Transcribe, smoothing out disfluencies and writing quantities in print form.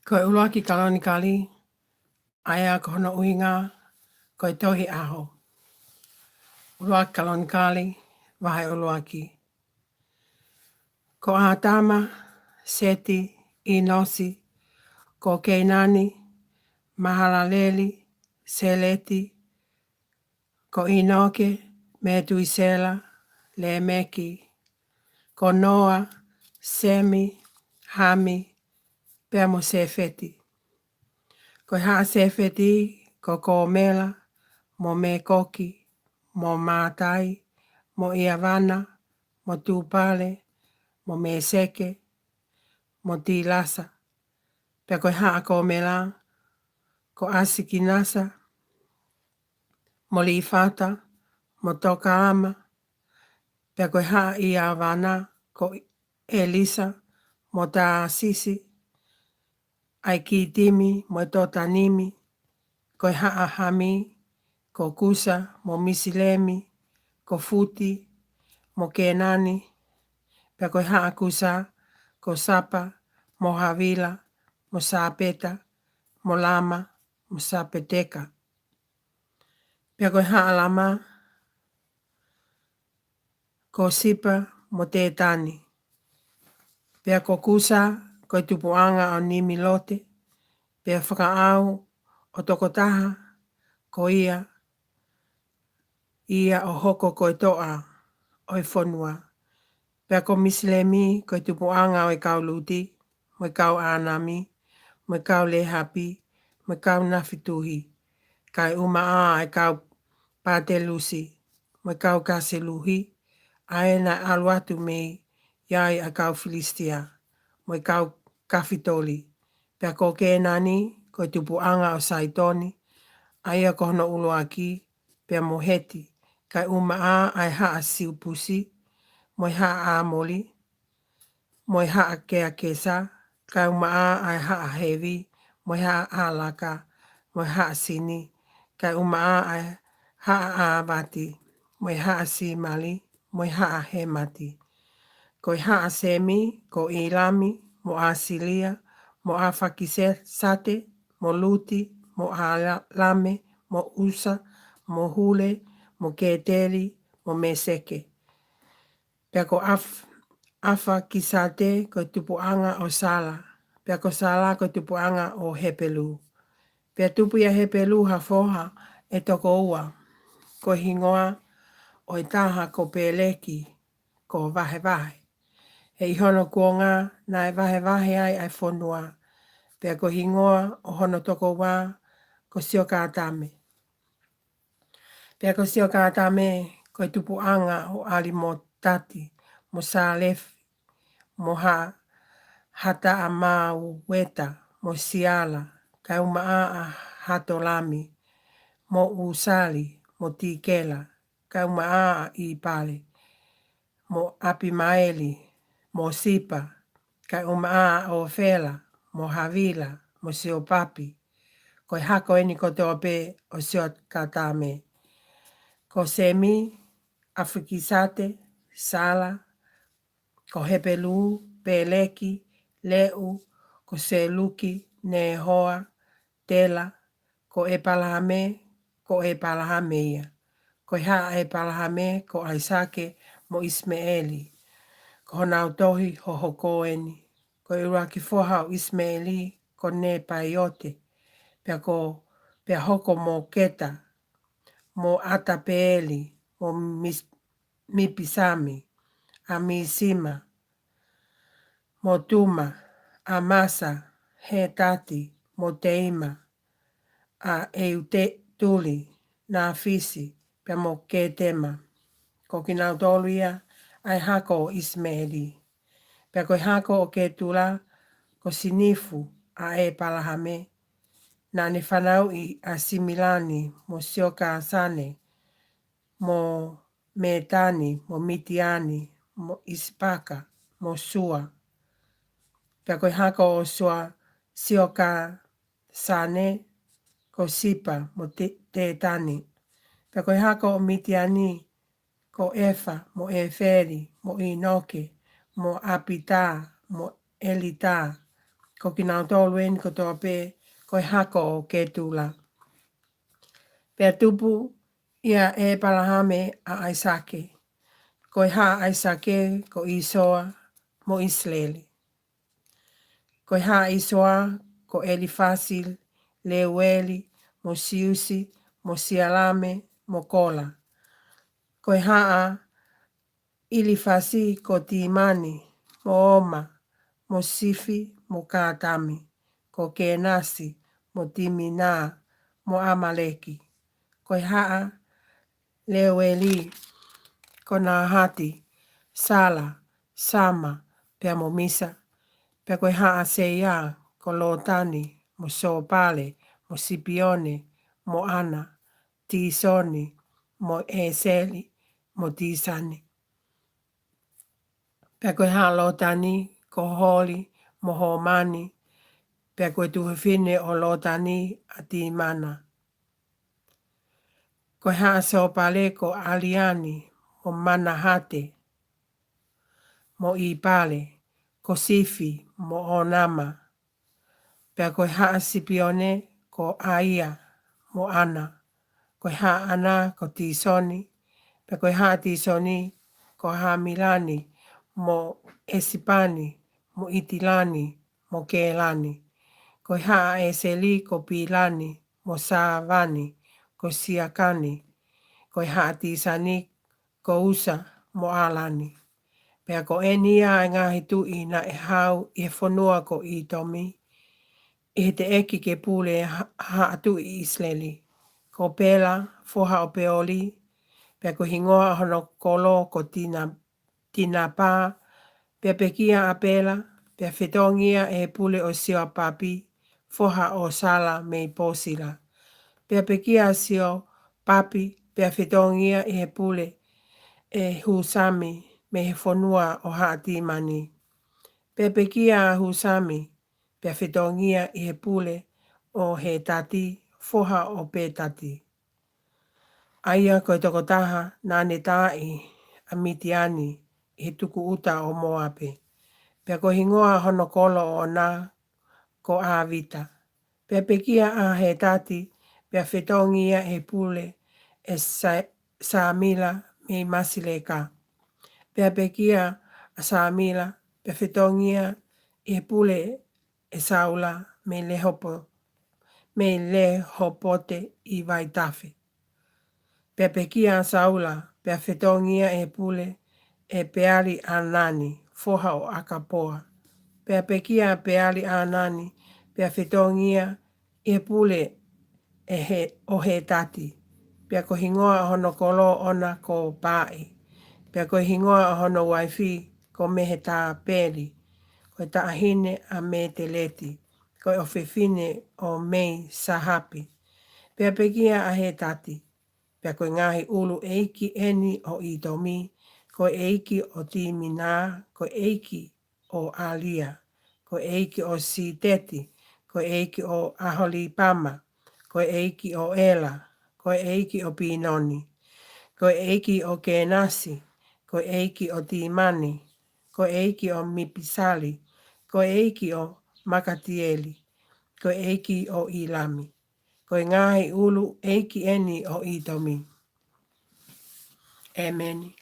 Ko ulua ki kalani kali, aia ko hono uinga, ko i tohi aho. Ulua ki kalani kali, wahai ulua ki. Ko ahatama, seti, inosi, ko keinani, mahalaleli, seleti, ko inoke, metu isela, le meki, ko noa, semi, hami, peamo sefeti. Ko haa sefeti, ko mela, mo me koki, mo mātai, mo iavana, mo tūpale, mo me seke, mo tīlasa. Pea ko haa ko mela, ko asiki nasa, mo lifata, mo toka ama. Pea ko haa iavana, ko elisa, mo tā sisi, ai ki timi, mo tota nimi, ko haa hami, ko kusa, mo misilemi, ko futi, mo kenani, pea ko haa kusa, ko sapa, mo havila, mo sapeta, mo lama, mo sapeteka. Pea ko haa lama, ko sipa, mo tētani. Pea ko kusa, ko tupuanga o nimi lote, pea whakaau o tokotaha, ko ia o hoko ko toa o i whonua. Pea ko misilemi ko tupuanga o i kau luti, mo i kau anami, mo i kau lehapi, mo i kau nawhituhi. Kai umaa i kau pātelusi, mo i kau kaseluhi, aena aluatu mei, iai a kau Filistia, mo i kau kawhitoli. Pea ko kenani, ko tupuanga o saitoni, aia ko hono ulua ki, pea mo heti, kai umaa ai haa siupusi, mo i haa amoli, mo i haa kea kesa, kai umaa ai haa hevi, mo i haa alaka, mo i haa sini, kai umaa ai haa avati, mo i haa simali, mo i haa hemati. Ko i haa semi, ko ilami, mo asilia, mo afakisate, mo luti, mo alame, mo usa, mo hule, mo keteli, mo meseke. Pea ko afakisate, ko tupuanga o sala. Pea ko sala, ko tupuanga o hepelu. Pea tupu ia hepelu hafoha e toko ua. Ko hingoa o i taha ko peleki, ko vahe vahe. He ihono kuonga na e vahe vahe ai ai whonua. Pea ko hingoa o hono toko wā, ko sio kātame. Pea ko sio kātame, ko tupuanga o ali mo tati, mo sālefi, mo hata a mau weta, mo siala, kai umaa a hato lami, mo usali, mo tikela, kai umaa a i pale, mo api maeli, mo sipa, kai umaa o fela, mo havila, mo sio papi, koi hako eni ko tope o sio katame. Ko semi, afukisate, sala, ko hepelu, peleki, leu, ko seluki, nehoa, tela, ko epalahame, ko epalahamea. Ko haa epalahame, ko aisake, mo Ismeeli. Ko honau tohi ho hokoeni. Ko iuraki foha o Ismeeli, ko ne paiote. Pea hoko mo keta, mo atapeeli, mo mipisami, a misima, mo tuma, a masa, he tati, mo teima, a eute tuli, na fisi, pea mo ketema. Ko kinau toluia, ai hako o Ismeeli. Pea ko hako o ketula, ko sinifu, a e palahame, na ne whanau i a similani, mo sioka asane, mo metani, mo mitiani, mo ispaka, mo sua. Pea ko hako o sua sioka sane, ko sipa, mo tētani. Pea ko hako o mitiani, ko efa, mo eferi, mo inoke, mo apita, mo elita, ko ki nau tolu eni ko toa pē ko hako o ke tūla. Pea tupu ia e palahame a Aisake. Ko ha Aisake ko Isoa mo Israeli. Ko ha Isoa ko Elifasil, Leueli, mo Siusi, mo Sialame, mo Kola. Ko haa Ilifasi ko Timani, mo Oma, mo Sifi, mo Katami, ko Kenasi, mo Timina, mo Amaleki. Ko haa Leueli, ko Nahati, Sala, Sama, pea mo Misa. Pea ko haa Seia, ko Lotani, mo Sopale, mo Sipione, mo Ana, Tisoni, mo Eseli, mo Tisani. Pea koe haa Lotani, ko Holi, mo Homani, pea koe tuhewhine o Lotani a Timana. Koe haa Sopale ko Aliani, mo Manahate, mo Ipale, ko Sifi, mo Onama. Pea koe haa Sipione ko Aia, mo Ana. Koe haa Ana ko Tisoni, pea koe haa Tisoni ko Hamilani, mo Esipani, mo Itilani, mo Kelani. Koe haa Eseli ko Pilani, mo Savani, ko Siakani. Koe haa Tisani ko Usa, mo Alani. Pea ko enia e ngahi tui na e hau i e whanua ko i Tomi. I te eki ke pule haa tui Israeli. Ko Pela, foha o Peoli, pea ko hingoa hono kolo ko tina pā, pea pekia a Pela, pea whetongia e pule o sio papi, foha o Sala me Posila. Pea pekia sio papi, pea whetongia e pule e Husami me he whanua o Haatimani. Pea pekia a Husami, pea whetongia e pule o he tati, foha o Petati. Aia koe toko taha nāne tāi a Mitiani he tuku uta o Moape. Pea ko hingoa hono kolo o nā ko Avita. Pea pekia a he tati, pea whetongia he pule e Samila me Masileka. Pea pekia a Samila, pea whetongia he pule e Saula me Lehopote i Vaitafe. Pea pekia a Saula, pea whetongia e pule e Peali a Nani, foha o Akapoa. Pea pekia a Peali a Nani, pea whetongia e pule o he tati. Pea ko hingoa hono kolo ona ko Pai. Pea ko hingoa hono waifi ko mehe tā peli. Ko ta ahine a me te leti. Ko o whiwhine o mei sahapi. Pea pekia a he tati. Pea koe ngahi ulu eiki eni o Itomi, koe eiki o Timina, koe eiki o Alia, koe eiki o Siteti, koe eiki o Aholipama, koe eiki o Ela, koe eiki o Pinoni, koe eiki o Kenasi, koe eiki o Timani, koe eiki o Mipisali, koe eiki o Makatieli, koe eiki o Ilami. Koe ngahi ulu eiki eni o Itomi. Amen.